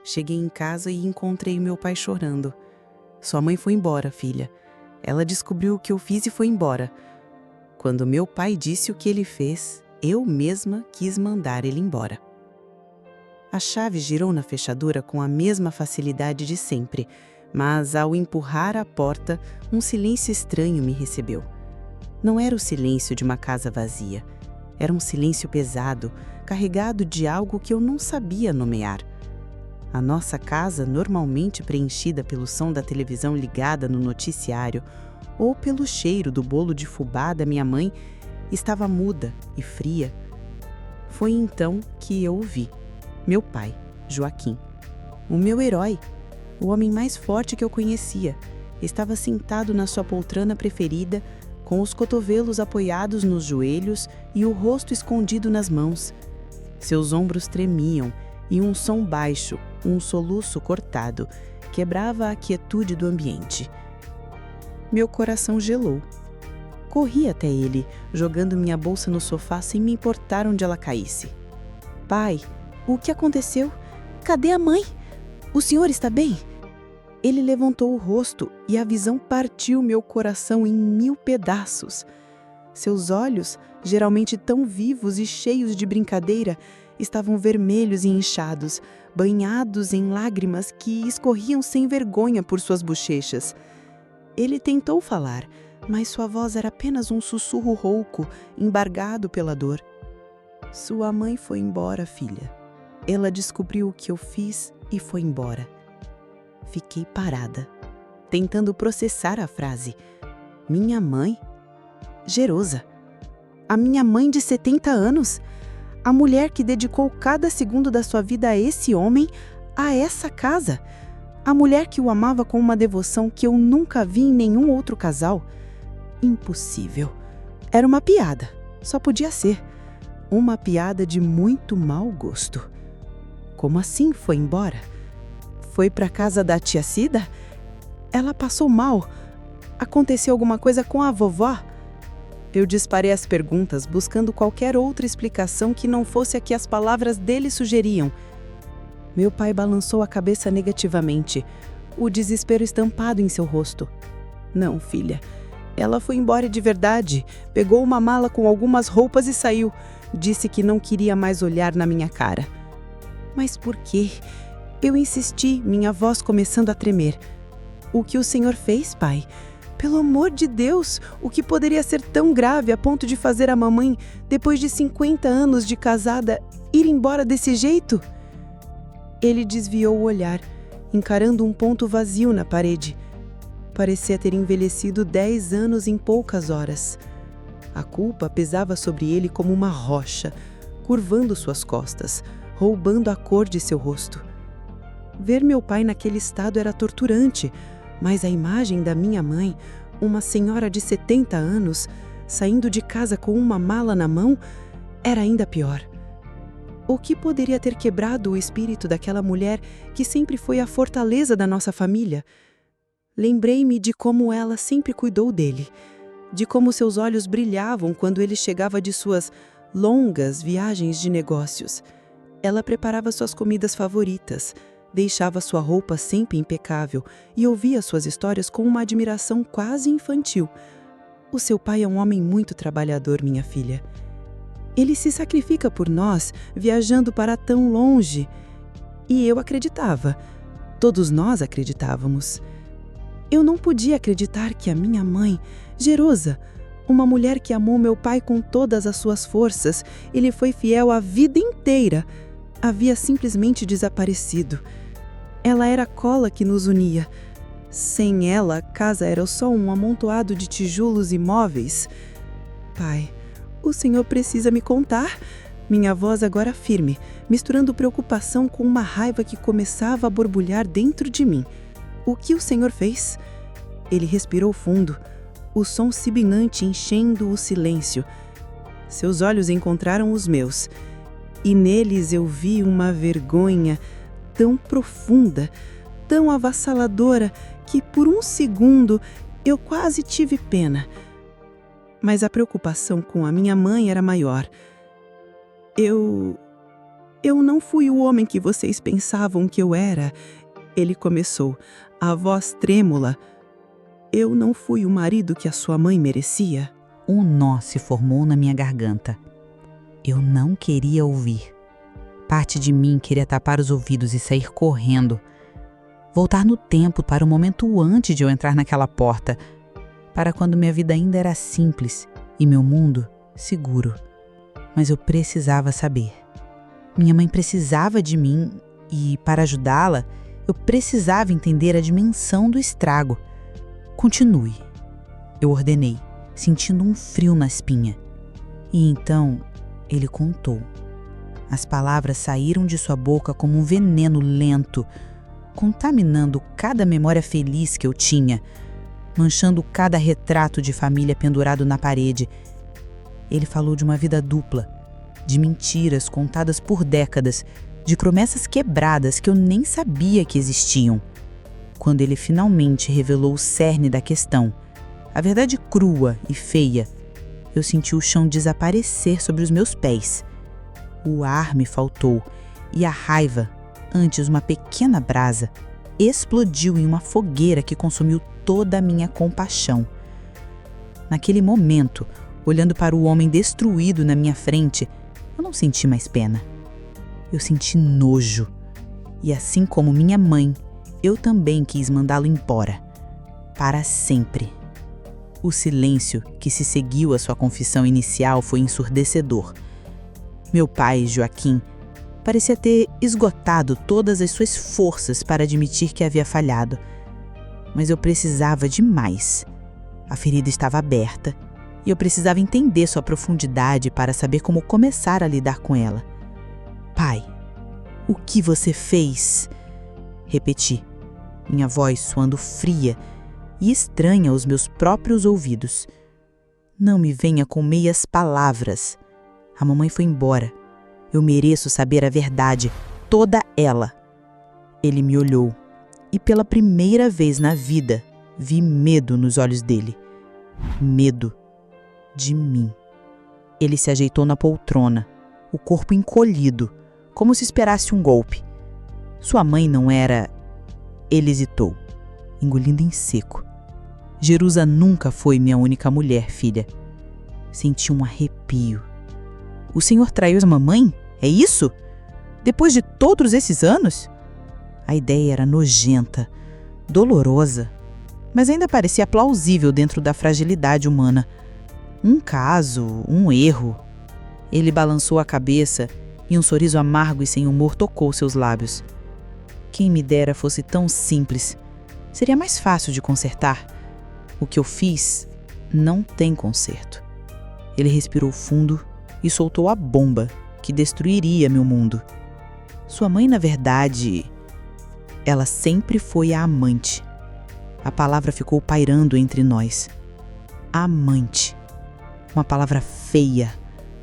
Cheguei em casa e encontrei meu pai chorando. Sua mãe foi embora, filha. Ela descobriu o que eu fiz e foi embora. Quando meu pai disse o que ele fez, eu mesma quis mandar ele embora. A chave girou na fechadura com a mesma facilidade de sempre, mas ao empurrar a porta, um silêncio estranho me recebeu. Não era o silêncio de uma casa vazia. Era um silêncio pesado, carregado de algo que eu não sabia nomear. A nossa casa, normalmente preenchida pelo som da televisão ligada no noticiário ou pelo cheiro do bolo de fubá da minha mãe, estava muda e fria. Foi então que eu o vi. Meu pai, Joaquim. O meu herói, o homem mais forte que eu conhecia, estava sentado na sua poltrona preferida, com os cotovelos apoiados nos joelhos e o rosto escondido nas mãos. Seus ombros tremiam e um som baixo, um soluço cortado, quebrava a quietude do ambiente. Meu coração gelou. Corri até ele, jogando minha bolsa no sofá sem me importar onde ela caísse. Pai, o que aconteceu? Cadê a mãe? O senhor está bem? Ele levantou o rosto e a visão partiu meu coração em 1000 pedaços. Seus olhos, geralmente tão vivos e cheios de brincadeira, estavam vermelhos e inchados, banhados em lágrimas que escorriam sem vergonha por suas bochechas. Ele tentou falar, mas sua voz era apenas um sussurro rouco, embargado pela dor. Sua mãe foi embora, filha. Ela descobriu o que eu fiz e foi embora. Fiquei parada, tentando processar a frase. Minha mãe? Jerosa. A minha mãe de 70 anos? A mulher que dedicou cada segundo da sua vida a esse homem, a essa casa? A mulher que o amava com uma devoção que eu nunca vi em nenhum outro casal? Impossível. Era uma piada. Só podia ser. Uma piada de muito mau gosto. Como assim foi embora? Foi para casa da tia Cida? Ela passou mal? Aconteceu alguma coisa com a vovó? Eu disparei as perguntas, buscando qualquer outra explicação que não fosse a que as palavras dele sugeriam. Meu pai balançou a cabeça negativamente, o desespero estampado em seu rosto. Não, filha. Ela foi embora de verdade, pegou uma mala com algumas roupas e saiu. Disse que não queria mais olhar na minha cara. Mas por quê? Eu insisti, minha voz começando a tremer. O que o senhor fez, pai? Pelo amor de Deus, o que poderia ser tão grave a ponto de fazer a mamãe, depois de 50 anos de casada, ir embora desse jeito? Ele desviou o olhar, encarando um ponto vazio na parede. Parecia ter envelhecido 10 anos em poucas horas. A culpa pesava sobre ele como uma rocha, curvando suas costas, roubando a cor de seu rosto. Ver meu pai naquele estado era torturante, mas a imagem da minha mãe, uma senhora de 70 anos, saindo de casa com uma mala na mão, era ainda pior. O que poderia ter quebrado o espírito daquela mulher que sempre foi a fortaleza da nossa família? Lembrei-me de como ela sempre cuidou dele, de como seus olhos brilhavam quando ele chegava de suas longas viagens de negócios. Ela preparava suas comidas favoritas, deixava sua roupa sempre impecável e ouvia suas histórias com uma admiração quase infantil. O seu pai é um homem muito trabalhador, minha filha. Ele se sacrifica por nós, viajando para tão longe. E eu acreditava. Todos nós acreditávamos. Eu não podia acreditar que a minha mãe, Jerosa, uma mulher que amou meu pai com todas as suas forças e lhe foi fiel a vida inteira, havia simplesmente desaparecido. Ela era a cola que nos unia. Sem ela, a casa era só um amontoado de tijolos e móveis. Pai, o senhor precisa me contar. Minha voz agora firme, misturando preocupação com uma raiva que começava a borbulhar dentro de mim. O que o senhor fez? Ele respirou fundo, o som sibilante enchendo o silêncio. Seus olhos encontraram os meus, e neles eu vi uma vergonha tão profunda, tão avassaladora, que por um segundo eu quase tive pena. Mas a preocupação com a minha mãe era maior. Eu não fui o homem que vocês pensavam que eu era. Ele começou, a voz trêmula. Eu não fui o marido que a sua mãe merecia. Um nó se formou na minha garganta. Eu não queria ouvir. Parte de mim queria tapar os ouvidos e sair correndo. Voltar no tempo para o momento antes de eu entrar naquela porta, para quando minha vida ainda era simples e meu mundo seguro. Mas eu precisava saber. Minha mãe precisava de mim e, para ajudá-la, eu precisava entender a dimensão do estrago. Continue, eu ordenei, sentindo um frio na espinha. E então ele contou. As palavras saíram de sua boca como um veneno lento, contaminando cada memória feliz que eu tinha, manchando cada retrato de família pendurado na parede. Ele falou de uma vida dupla, de mentiras contadas por décadas, de promessas quebradas que eu nem sabia que existiam. Quando ele finalmente revelou o cerne da questão, a verdade crua e feia, eu senti o chão desaparecer sobre os meus pés. O ar me faltou e a raiva, antes uma pequena brasa, explodiu em uma fogueira que consumiu toda a minha compaixão. Naquele momento, olhando para o homem destruído na minha frente, eu não senti mais pena. Eu senti nojo. E assim como minha mãe, eu também quis mandá-lo embora. Para sempre. O silêncio que se seguiu à sua confissão inicial foi ensurdecedor. Meu pai, Joaquim, parecia ter esgotado todas as suas forças para admitir que havia falhado. Mas eu precisava de mais. A ferida estava aberta e eu precisava entender sua profundidade para saber como começar a lidar com ela. Pai, o que você fez? Repeti, minha voz soando fria e estranha aos meus próprios ouvidos. Não me venha com meias palavras. A mamãe foi embora. Eu mereço saber a verdade, toda ela. Ele me olhou e pela primeira vez na vida vi medo nos olhos dele. Medo de mim. Ele se ajeitou na poltrona, o corpo encolhido, como se esperasse um golpe. Sua mãe não era... Ele hesitou, engolindo em seco. Jerusa nunca foi minha única mulher, filha. Senti um arrepio. O senhor traiu a mamãe? É isso? Depois de todos esses anos? A ideia era nojenta, dolorosa, mas ainda parecia plausível dentro da fragilidade humana. Um caso, um erro. Ele balançou a cabeça e um sorriso amargo e sem humor tocou seus lábios. Quem me dera fosse tão simples. Seria mais fácil de consertar. O que eu fiz não tem conserto. Ele respirou fundo e soltou a bomba que destruiria meu mundo. Sua mãe, na verdade, ela sempre foi a amante. A palavra ficou pairando entre nós. Amante. Uma palavra feia,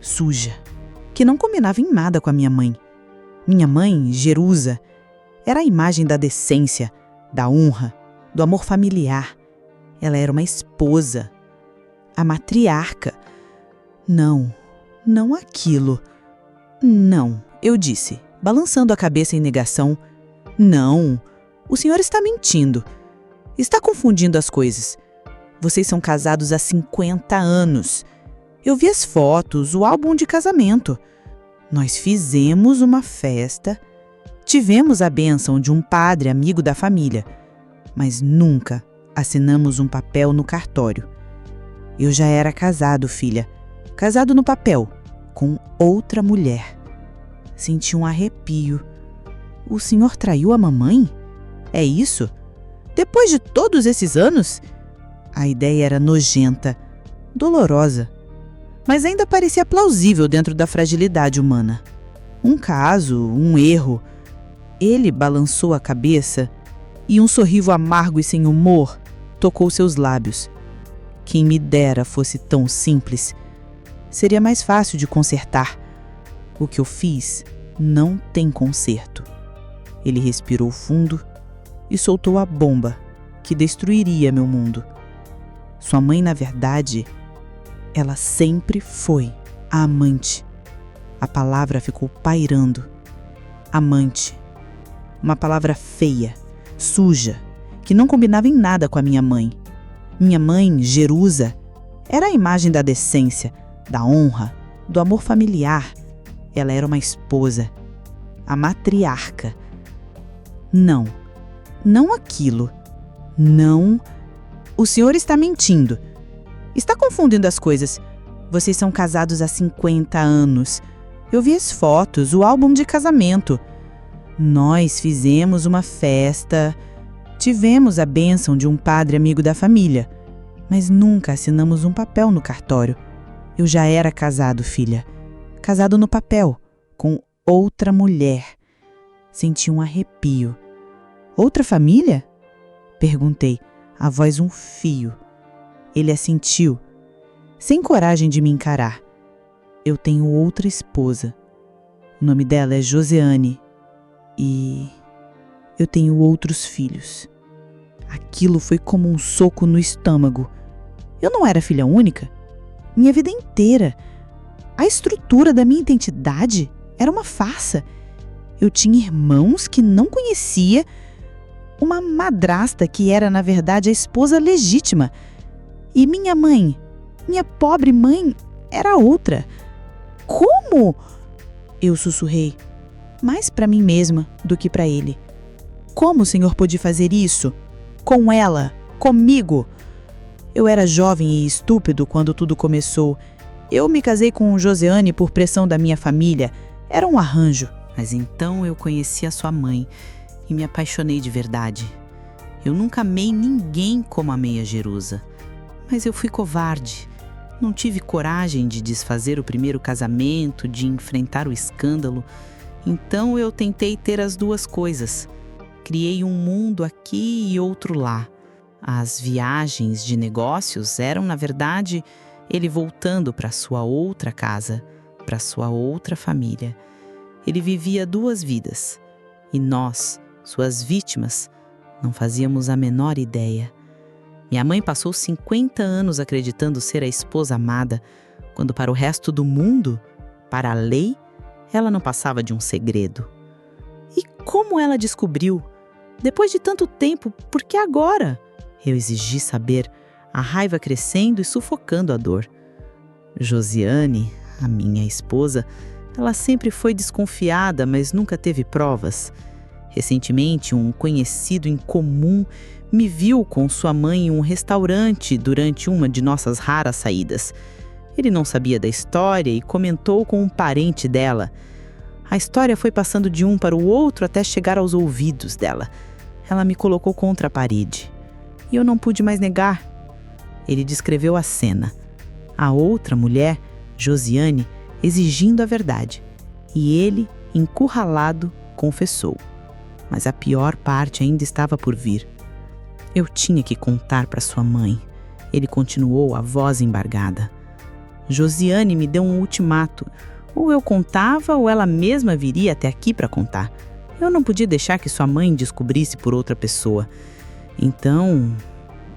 suja, que não combinava em nada com a minha mãe. Minha mãe, Jerusa, era a imagem da decência, da honra, do amor familiar. Ela era uma esposa, a matriarca. Não, não aquilo. Não, eu disse, balançando a cabeça em negação. Não, o senhor está mentindo. Está confundindo as coisas. Vocês são casados há 50 anos. Eu vi as fotos, o álbum de casamento. Nós fizemos uma festa, tivemos a bênção de um padre amigo da família, mas nunca assinamos um papel no cartório. Eu já era casado, filha. Casado no papel, com outra mulher. Senti um arrepio. O senhor traiu a mamãe? É isso? Depois de todos esses anos? A ideia era nojenta, dolorosa, mas ainda parecia plausível dentro da fragilidade humana. Um caso, um erro. Ele balançou a cabeça e um sorriso amargo e sem humor tocou seus lábios. Quem me dera fosse tão simples. Seria mais fácil de consertar. O que eu fiz não tem conserto. Ele respirou fundo e soltou a bomba que destruiria meu mundo. Sua mãe, na verdade, ela sempre foi a amante. A palavra ficou pairando Amante. Uma palavra feia, suja, que não combinava em nada com a minha mãe. Minha mãe, Jerusa, era a imagem da decência, da honra, do amor familiar. Ela era uma esposa, a matriarca. Não, não aquilo. Não. O senhor está mentindo. Está confundindo as coisas. Vocês são casados há 50 anos. Eu vi as fotos, o álbum de casamento. Nós fizemos uma festa. Tivemos a bênção de um padre amigo da família. Mas nunca assinamos um papel no cartório. Eu já era casado, filha. Casado no papel, com outra mulher. Senti um arrepio. Outra família? Perguntei, a voz um fio. Ele assentiu, sem coragem de me encarar. Eu tenho outra esposa. O nome dela é Josiane. E eu tenho outros filhos. Aquilo foi como um soco no estômago. Eu não era filha única. Minha vida inteira. A estrutura da minha identidade era uma farsa. Eu tinha irmãos que não conhecia, uma madrasta que era, na verdade, a esposa legítima. E minha mãe, minha pobre mãe, era outra. Como? Eu sussurrei, mais para mim mesma do que para ele. Como o senhor pôde fazer isso? Com ela, comigo? Eu era jovem e estúpido quando tudo começou. Eu me casei com Josiane por pressão da minha família. Era um arranjo. Mas então eu conheci a sua mãe e me apaixonei de verdade. Eu nunca amei ninguém como amei a Jerusa. Mas eu fui covarde. Não tive coragem de desfazer o primeiro casamento, de enfrentar o escândalo. Então eu tentei ter as duas coisas. Criei um mundo aqui e outro lá. As viagens de negócios eram, na verdade, ele voltando para sua outra casa, para sua outra família. Ele vivia duas vidas. E nós, suas vítimas, não fazíamos a menor ideia. Minha mãe passou 50 anos acreditando ser a esposa amada, quando para o resto do mundo, para a lei, ela não passava de um segredo. E como ela descobriu? Depois de tanto tempo, por que agora? Eu exigi saber, a raiva crescendo e sufocando a dor. Josiane, a minha esposa, ela sempre foi desconfiada, mas nunca teve provas. Recentemente, um conhecido em comum me viu com sua mãe em um restaurante durante uma de nossas raras saídas. Ele não sabia da história e comentou com um parente dela. A história foi passando de um para o outro até chegar aos ouvidos dela. Ela me colocou contra a parede. E eu não pude mais negar. Ele descreveu a cena. A outra mulher, Josiane, exigindo a verdade. E ele, encurralado, confessou. Mas a pior parte ainda estava por vir. Eu tinha que contar para sua mãe. Ele continuou, a voz embargada. Josiane me deu um ultimato. Ou eu contava ou ela mesma viria até aqui para contar. Eu não podia deixar que sua mãe descobrisse por outra pessoa. Então,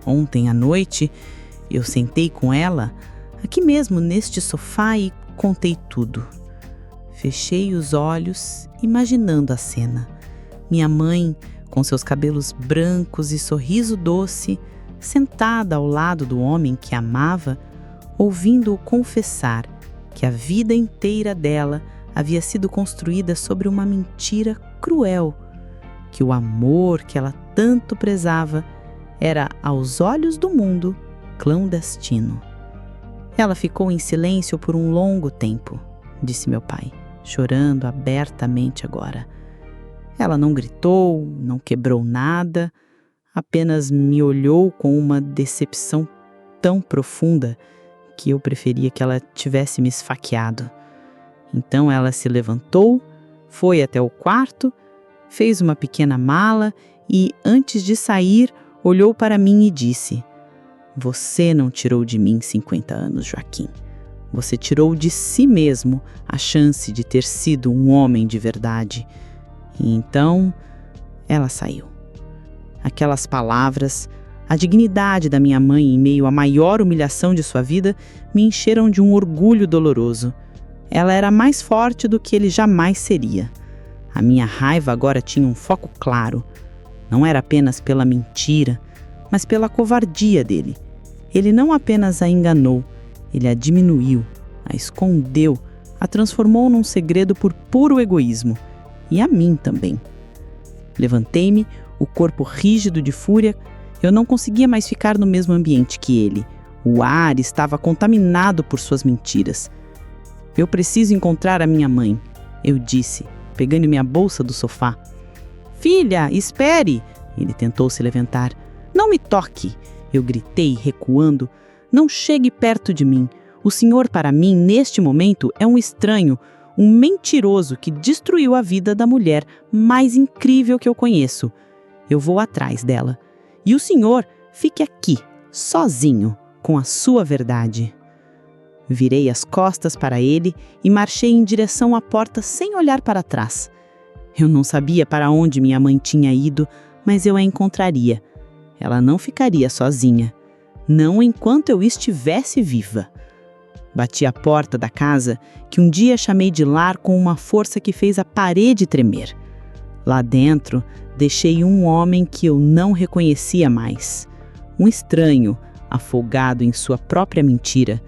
ontem à noite, eu sentei com ela, aqui mesmo neste sofá, e contei tudo. Fechei os olhos, imaginando a cena. Minha mãe, com seus cabelos brancos e sorriso doce, sentada ao lado do homem que amava, ouvindo-o confessar que a vida inteira dela havia sido construída sobre uma mentira cruel, que o amor que ela tanto prezava era, aos olhos do mundo, clandestino. Ela ficou em silêncio por um longo tempo, disse meu pai, chorando abertamente agora. Ela não gritou, não quebrou nada, apenas me olhou com uma decepção tão profunda que eu preferia que ela tivesse me esfaqueado. Então ela se levantou, foi até o quarto, fez uma pequena mala e, antes de sair, olhou para mim e disse: "Você não tirou de mim 50 anos, Joaquim. Você tirou de si mesmo a chance de ter sido um homem de verdade." E então ela saiu. Aquelas palavras, a dignidade da minha mãe em meio à maior humilhação de sua vida, me encheram de um orgulho doloroso. Ela era mais forte do que ele jamais seria. A minha raiva agora tinha um foco claro. Não era apenas pela mentira, mas pela covardia dele. Ele não apenas a enganou, ele a diminuiu, a escondeu, a transformou num segredo por puro egoísmo. E a mim também. Levantei-me, o corpo rígido de fúria. Eu não conseguia mais ficar no mesmo ambiente que ele. O ar estava contaminado por suas mentiras. Eu preciso encontrar a minha mãe, eu disse, pegando minha bolsa do sofá. Filha, espere! Ele tentou se levantar. Não me toque! Eu gritei, recuando. Não chegue perto de mim. O senhor, para mim, neste momento, é um estranho, um mentiroso que destruiu a vida da mulher mais incrível que eu conheço. Eu vou atrás dela. E o senhor fique aqui, sozinho, com a sua verdade. Virei as costas para ele e marchei em direção à porta sem olhar para trás. Eu não sabia para onde minha mãe tinha ido, mas eu a encontraria. Ela não ficaria sozinha. Não enquanto eu estivesse viva. Bati a porta da casa, que um dia chamei de lar com uma força que fez a parede tremer. Lá dentro, deixei um homem que eu não reconhecia mais. Um estranho, afogado em sua própria mentira.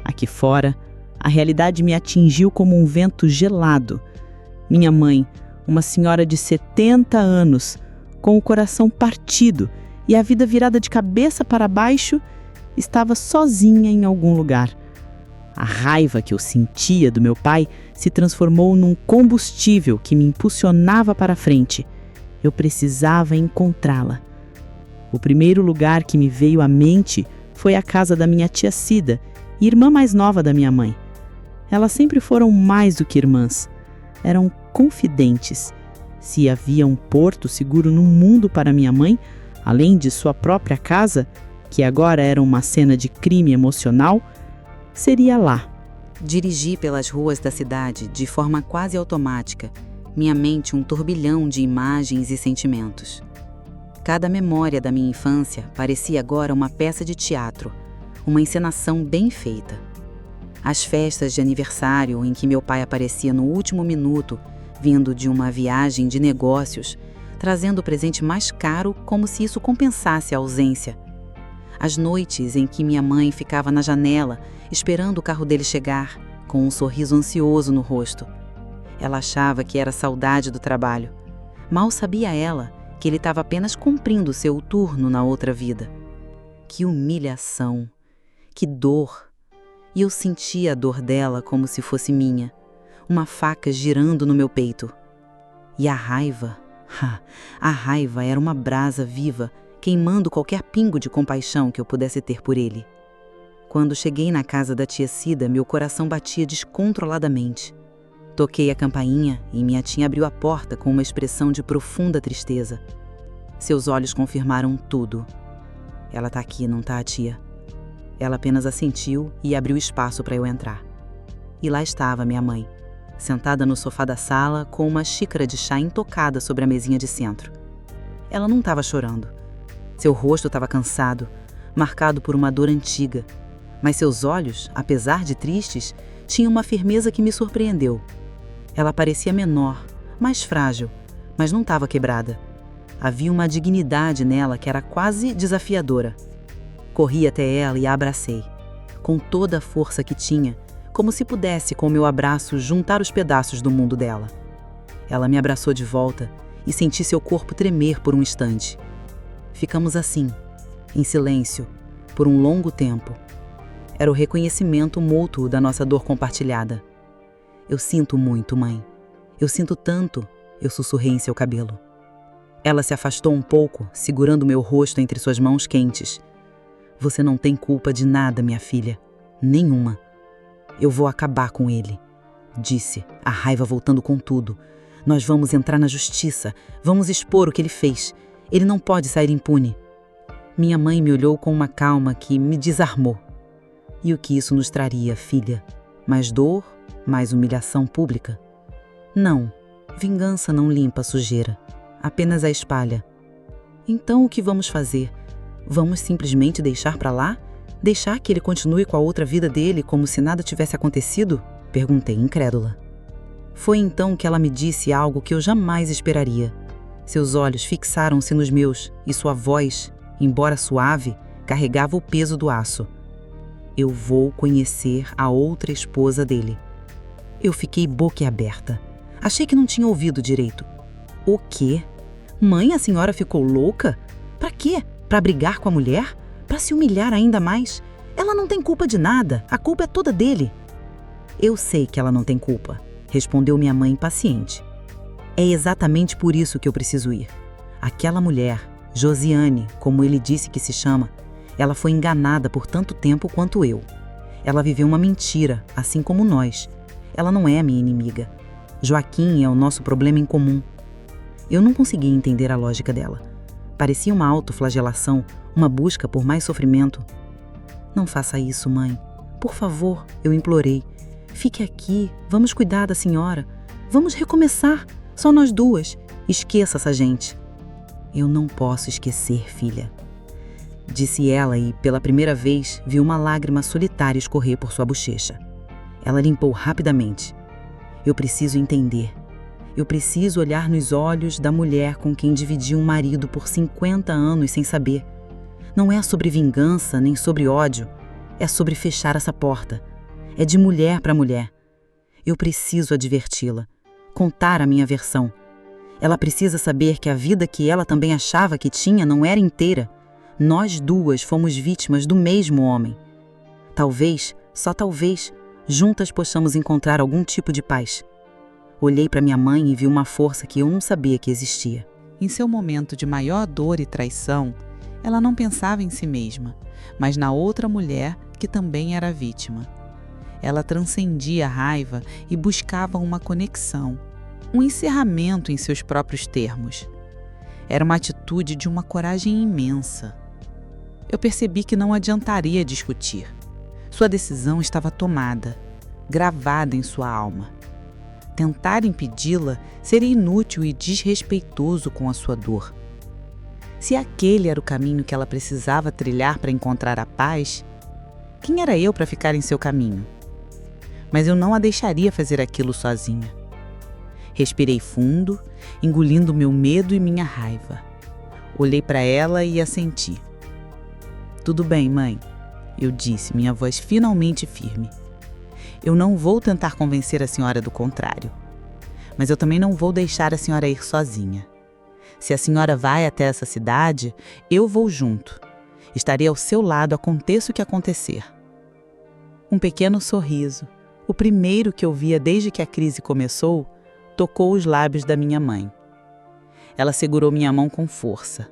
Aqui fora, a realidade me atingiu como um vento gelado. Minha mãe, uma senhora de 70 anos, com o coração partido e a vida virada de cabeça para baixo, estava sozinha em algum lugar. A raiva que eu sentia do meu pai se transformou num combustível que me impulsionava para frente. Eu precisava encontrá-la. O primeiro lugar que me veio à mente foi a casa da minha tia Cida, irmã mais nova da minha mãe. Elas sempre foram mais do que irmãs. Eram confidentes. Se havia um porto seguro no mundo para minha mãe, além de sua própria casa, que agora era uma cena de crime emocional, seria lá. Dirigi pelas ruas da cidade de forma quase automática, minha mente um turbilhão de imagens e sentimentos. Cada memória da minha infância parecia agora uma peça de teatro, uma encenação bem feita. As festas de aniversário em que meu pai aparecia no último minuto, vindo de uma viagem de negócios, trazendo o presente mais caro como se isso compensasse a ausência. As noites em que minha mãe ficava na janela, esperando o carro dele chegar, com um sorriso ansioso no rosto. Ela achava que era saudade do trabalho. Mal sabia ela que ele estava apenas cumprindo seu turno na outra vida. Que humilhação! Que dor! E eu sentia a dor dela como se fosse minha, uma faca girando no meu peito. E a raiva? A raiva era uma brasa viva, queimando qualquer pingo de compaixão que eu pudesse ter por ele. Quando cheguei na casa da tia Cida, meu coração batia descontroladamente. Toquei a campainha e minha tia abriu a porta com uma expressão de profunda tristeza. Seus olhos confirmaram tudo. Ela tá aqui, não tá, tia? Ela apenas assentiu e abriu espaço para eu entrar. E lá estava minha mãe, sentada no sofá da sala com uma xícara de chá intocada sobre a mesinha de centro. Ela não estava chorando. Seu rosto estava cansado, marcado por uma dor antiga, mas seus olhos, apesar de tristes, tinham uma firmeza que me surpreendeu. Ela parecia menor, mais frágil, mas não estava quebrada. Havia uma dignidade nela que era quase desafiadora. Corri até ela e a abracei, com toda a força que tinha, como se pudesse, com meu abraço, juntar os pedaços do mundo dela. Ela me abraçou de volta e senti seu corpo tremer por um instante. Ficamos assim, em silêncio, por um longo tempo. Era o reconhecimento mútuo da nossa dor compartilhada. Eu sinto muito, mãe. Eu sinto tanto, eu sussurrei em seu cabelo. Ela se afastou um pouco, segurando meu rosto entre suas mãos quentes. Você não tem culpa de nada, minha filha. Nenhuma. Eu vou acabar com ele, disse, a raiva voltando com tudo. Nós vamos entrar na justiça, vamos expor o que ele fez. Ele não pode sair impune. Minha mãe me olhou com uma calma que me desarmou. E o que isso nos traria, filha? Mais dor? Mais humilhação pública? Não, vingança não limpa a sujeira, apenas a espalha. Então o que vamos fazer? Vamos simplesmente deixar para lá? Deixar que ele continue com a outra vida dele como se nada tivesse acontecido? Perguntei, incrédula. Foi então que ela me disse algo que eu jamais esperaria. Seus olhos fixaram-se nos meus e sua voz, embora suave, carregava o peso do aço. Eu vou conhecer a outra esposa dele. Eu fiquei boquiaberta. Achei que não tinha ouvido direito. O quê? Mãe, a senhora ficou louca? Pra quê? Pra brigar com a mulher? Pra se humilhar ainda mais? Ela não tem culpa de nada. A culpa é toda dele. Eu sei que ela não tem culpa, respondeu minha mãe impaciente. É exatamente por isso que eu preciso ir. Aquela mulher, Josiane, como ele disse que se chama, ela foi enganada por tanto tempo quanto eu. Ela viveu uma mentira, assim como nós. Ela não é minha inimiga. Joaquim é o nosso problema em comum. Eu não conseguia entender a lógica dela. Parecia uma autoflagelação, uma busca por mais sofrimento. Não faça isso, mãe. Por favor, eu implorei. Fique aqui, vamos cuidar da senhora. Vamos recomeçar, só nós duas. Esqueça essa gente. Eu não posso esquecer, filha. Disse ela e, pela primeira vez, vi uma lágrima solitária escorrer por sua bochecha. Ela limpou rapidamente. Eu preciso entender. Eu preciso olhar nos olhos da mulher com quem dividi um marido por 50 anos sem saber. Não é sobre vingança nem sobre ódio. É sobre fechar essa porta. É de mulher para mulher. Eu preciso adverti-la. Contar a minha versão. Ela precisa saber que a vida que ela também achava que tinha não era inteira. Nós duas fomos vítimas do mesmo homem. Talvez, só talvez, juntas possamos encontrar algum tipo de paz. Olhei para minha mãe e vi uma força que eu não sabia que existia. Em seu momento de maior dor e traição, ela não pensava em si mesma, mas na outra mulher que também era vítima. Ela transcendia a raiva e buscava uma conexão, um encerramento em seus próprios termos. Era uma atitude de uma coragem imensa. Eu percebi que não adiantaria discutir. Sua decisão estava tomada, gravada em sua alma. Tentar impedi-la seria inútil e desrespeitoso com a sua dor. Se aquele era o caminho que ela precisava trilhar para encontrar a paz, quem era eu para ficar em seu caminho? Mas eu não a deixaria fazer aquilo sozinha. Respirei fundo, engolindo meu medo e minha raiva. Olhei para ela e assenti. Tudo bem, mãe, eu disse, minha voz finalmente firme. Eu não vou tentar convencer a senhora do contrário. Mas eu também não vou deixar a senhora ir sozinha. Se a senhora vai até essa cidade, eu vou junto. Estarei ao seu lado, aconteça o que acontecer. Um pequeno sorriso, o primeiro que eu via desde que a crise começou, tocou os lábios da minha mãe. Ela segurou minha mão com força.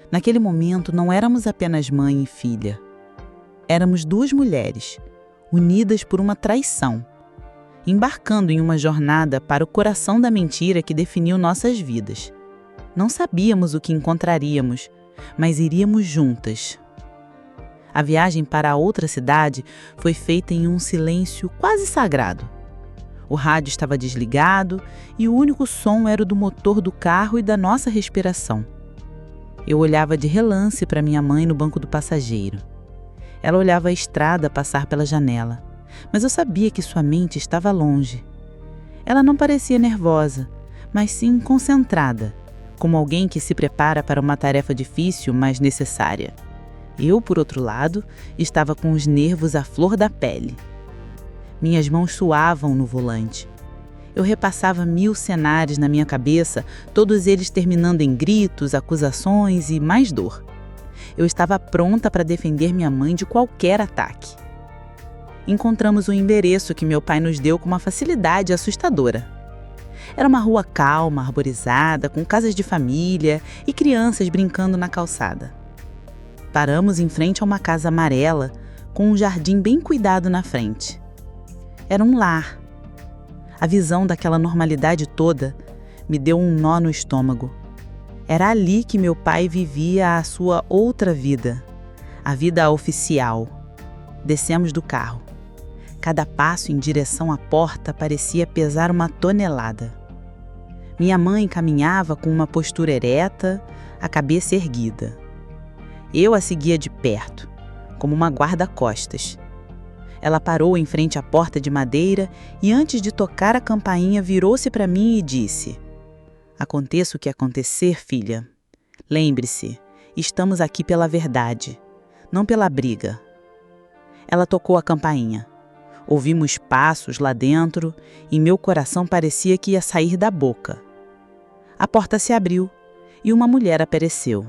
Naquele momento, não éramos apenas mãe e filha. Éramos duas mulheres, unidas por uma traição, embarcando em uma jornada para o coração da mentira que definiu nossas vidas. Não sabíamos o que encontraríamos, mas iríamos juntas. A viagem para a outra cidade foi feita em um silêncio quase sagrado. O rádio estava desligado e o único som era o do motor do carro e da nossa respiração. Eu olhava de relance para minha mãe no banco do passageiro. Ela olhava a estrada passar pela janela, mas eu sabia que sua mente estava longe. Ela não parecia nervosa, mas sim concentrada, como alguém que se prepara para uma tarefa difícil, mas necessária. Eu, por outro lado, estava com os nervos à flor da pele. Minhas mãos suavam no volante. Eu repassava 1000 cenários na minha cabeça, todos eles terminando em gritos, acusações e mais dor. Eu estava pronta para defender minha mãe de qualquer ataque. Encontramos o endereço que meu pai nos deu com uma facilidade assustadora. Era uma rua calma, arborizada, com casas de família e crianças brincando na calçada. Paramos em frente a uma casa amarela, com um jardim bem cuidado na frente. Era um lar. A visão daquela normalidade toda me deu um nó no estômago. Era ali que meu pai vivia a sua outra vida, a vida oficial. Descemos do carro. Cada passo em direção à porta parecia pesar uma tonelada. Minha mãe caminhava com uma postura ereta, a cabeça erguida. Eu a seguia de perto, como uma guarda-costas. Ela parou em frente à porta de madeira e, antes de tocar a campainha, virou-se para mim e disse: "Aconteça o que acontecer, filha, lembre-se, estamos aqui pela verdade, não pela briga." Ela tocou a campainha. Ouvimos passos lá dentro e meu coração parecia que ia sair da boca. A porta se abriu e uma mulher apareceu.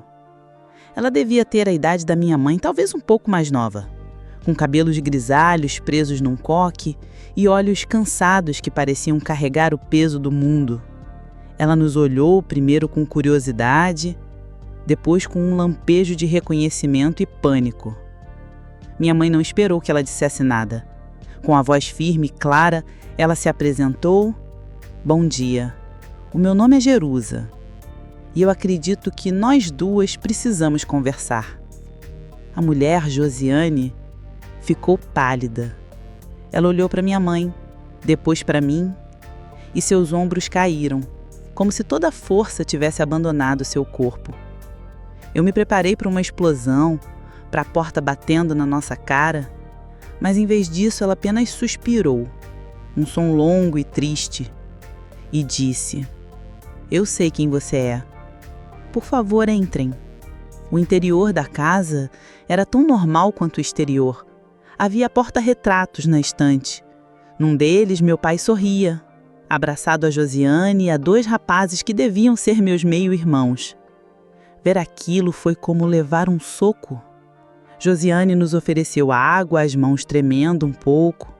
Ela devia ter a idade da minha mãe, talvez um pouco mais nova, com cabelos grisalhos presos num coque e olhos cansados que pareciam carregar o peso do mundo. Ela nos olhou primeiro com curiosidade, depois com um lampejo de reconhecimento e pânico. Minha mãe não esperou que ela dissesse nada. Com a voz firme e clara, ela se apresentou. "Bom dia. O meu nome é Jerusa. E eu acredito que nós duas precisamos conversar." A mulher, Josiane, ficou pálida. Ela olhou para minha mãe, depois para mim, e seus ombros caíram, como se toda a força tivesse abandonado seu corpo. Eu me preparei para uma explosão, para a porta batendo na nossa cara, mas em vez disso ela apenas suspirou, um som longo e triste, e disse: "Eu sei quem você é. Por favor, entrem." O interior da casa era tão normal quanto o exterior. Havia porta-retratos na estante. Num deles, meu pai sorria, abraçado a Josiane e a 2 rapazes que deviam ser meus meio-irmãos. Ver aquilo foi como levar um soco. Josiane nos ofereceu água, as mãos tremendo um pouco.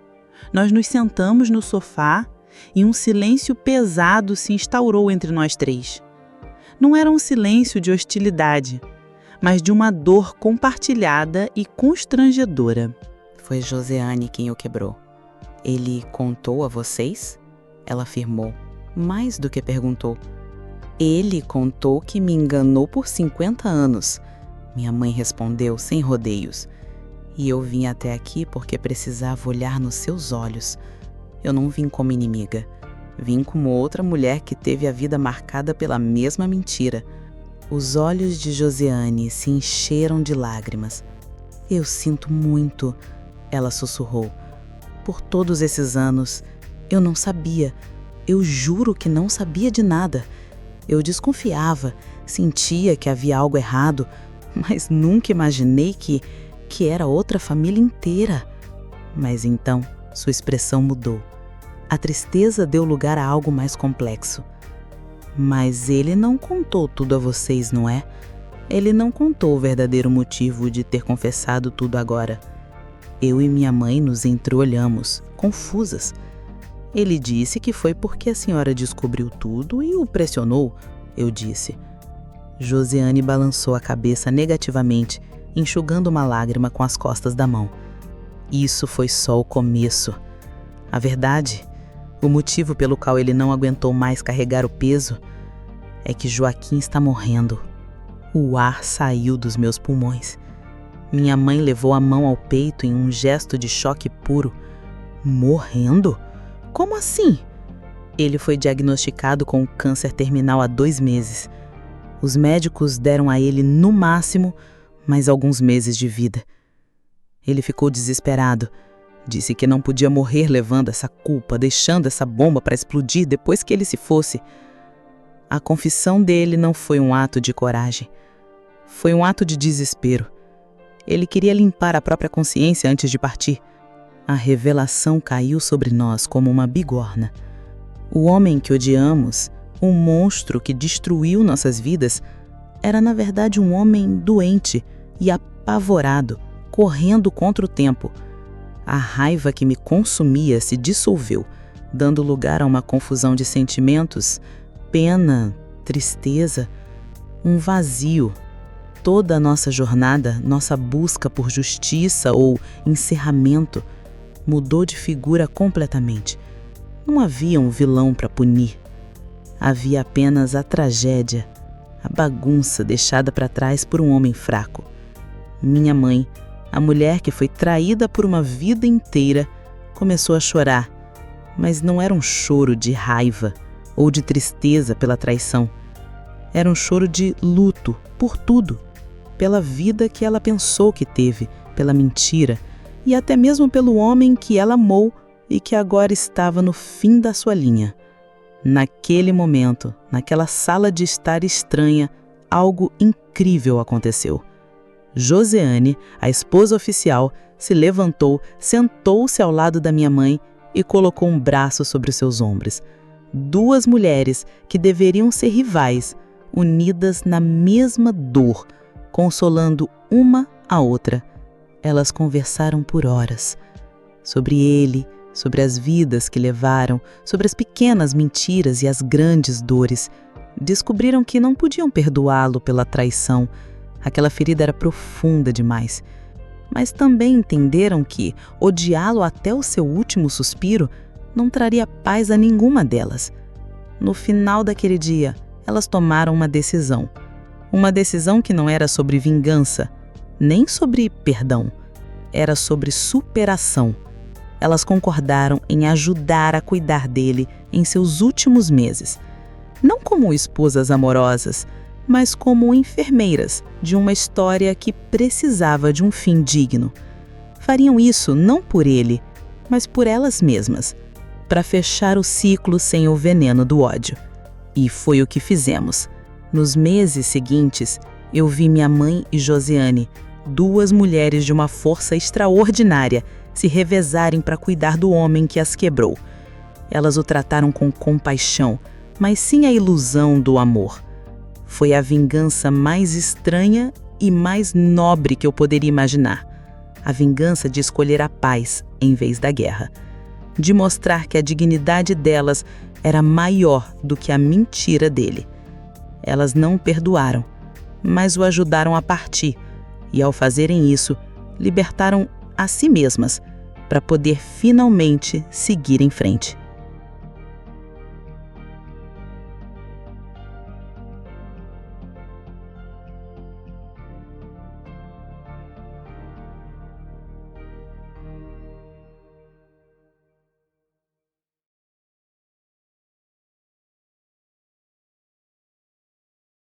Nós nos sentamos no sofá e um silêncio pesado se instaurou entre nós 3. Não era um silêncio de hostilidade, mas de uma dor compartilhada e constrangedora. Foi Josiane quem o quebrou. Ele contou a vocês? Ela afirmou, mais do que perguntou. Ele contou que me enganou por 50 anos. Minha mãe respondeu sem rodeios. E eu vim até aqui porque precisava olhar nos seus olhos. Eu não vim como inimiga. Vim como outra mulher que teve a vida marcada pela mesma mentira. Os olhos de Josiane se encheram de lágrimas. "Eu sinto muito", ela sussurrou. "Por todos esses anos, eu não sabia. Eu juro que não sabia de nada. Eu desconfiava, sentia que havia algo errado, mas nunca imaginei que era outra família inteira." Mas então, sua expressão mudou. A tristeza deu lugar a algo mais complexo. "Mas ele não contou tudo a vocês, não é? Ele não contou o verdadeiro motivo de ter confessado tudo agora." Eu e minha mãe nos entreolhamos, confusas. "Ele disse que foi porque a senhora descobriu tudo e o pressionou", eu disse. Josiane balançou a cabeça negativamente, enxugando uma lágrima com as costas da mão. Isso foi só o começo. A verdade, o motivo pelo qual ele não aguentou mais carregar o peso, é que Joaquim está morrendo. O ar saiu dos meus pulmões. Minha mãe levou a mão ao peito em um gesto de choque puro. "Morrendo? Como assim?" Ele foi diagnosticado com câncer terminal há 2 meses. Os médicos deram a ele, no máximo, mais alguns meses de vida. Ele ficou desesperado. Disse que não podia morrer levando essa culpa, deixando essa bomba para explodir depois que ele se fosse. A confissão dele não foi um ato de coragem. Foi um ato de desespero. Ele queria limpar a própria consciência antes de partir. A revelação caiu sobre nós como uma bigorna. O homem que odiamos, um monstro que destruiu nossas vidas, era na verdade um homem doente e apavorado, correndo contra o tempo. A raiva que me consumia se dissolveu, dando lugar a uma confusão de sentimentos, pena, tristeza, um vazio. Toda a nossa jornada, nossa busca por justiça ou encerramento, mudou de figura completamente. Não havia um vilão para punir. Havia apenas a tragédia, a bagunça deixada para trás por um homem fraco. Minha mãe, a mulher que foi traída por uma vida inteira, começou a chorar, mas não era um choro de raiva ou de tristeza pela traição. Era um choro de luto por tudo, pela vida que ela pensou que teve, pela mentira, e até mesmo pelo homem que ela amou e que agora estava no fim da sua linha. Naquele momento, naquela sala de estar estranha, algo incrível aconteceu. Joseane, a esposa oficial, se levantou, sentou-se ao lado da minha mãe e colocou um braço sobre os seus ombros. Duas mulheres que deveriam ser rivais, unidas na mesma dor, consolando uma a outra. Elas conversaram por horas sobre ele, sobre as vidas que levaram, sobre as pequenas mentiras e as grandes dores. Descobriram que não podiam perdoá-lo pela traição. Aquela ferida era profunda demais. Mas também entenderam que odiá-lo até o seu último suspiro não traria paz a nenhuma delas. No final daquele dia, elas tomaram uma decisão. Uma decisão que não era sobre vingança, nem sobre perdão. Era sobre superação. Elas concordaram em ajudar a cuidar dele em seus últimos meses. Não como esposas amorosas, mas como enfermeiras de uma história que precisava de um fim digno. Fariam isso não por ele, mas por elas mesmas, para fechar o ciclo sem o veneno do ódio. E foi o que fizemos. Nos meses seguintes, eu vi minha mãe e Joseane, duas mulheres de uma força extraordinária, se revezarem para cuidar do homem que as quebrou. Elas o trataram com compaixão, mas sem a ilusão do amor. Foi a vingança mais estranha e mais nobre que eu poderia imaginar. A vingança de escolher a paz em vez da guerra. De mostrar que a dignidade delas era maior do que a mentira dele. Elas não o perdoaram, mas o ajudaram a partir, e ao fazerem isso, libertaram a si mesmas para poder finalmente seguir em frente.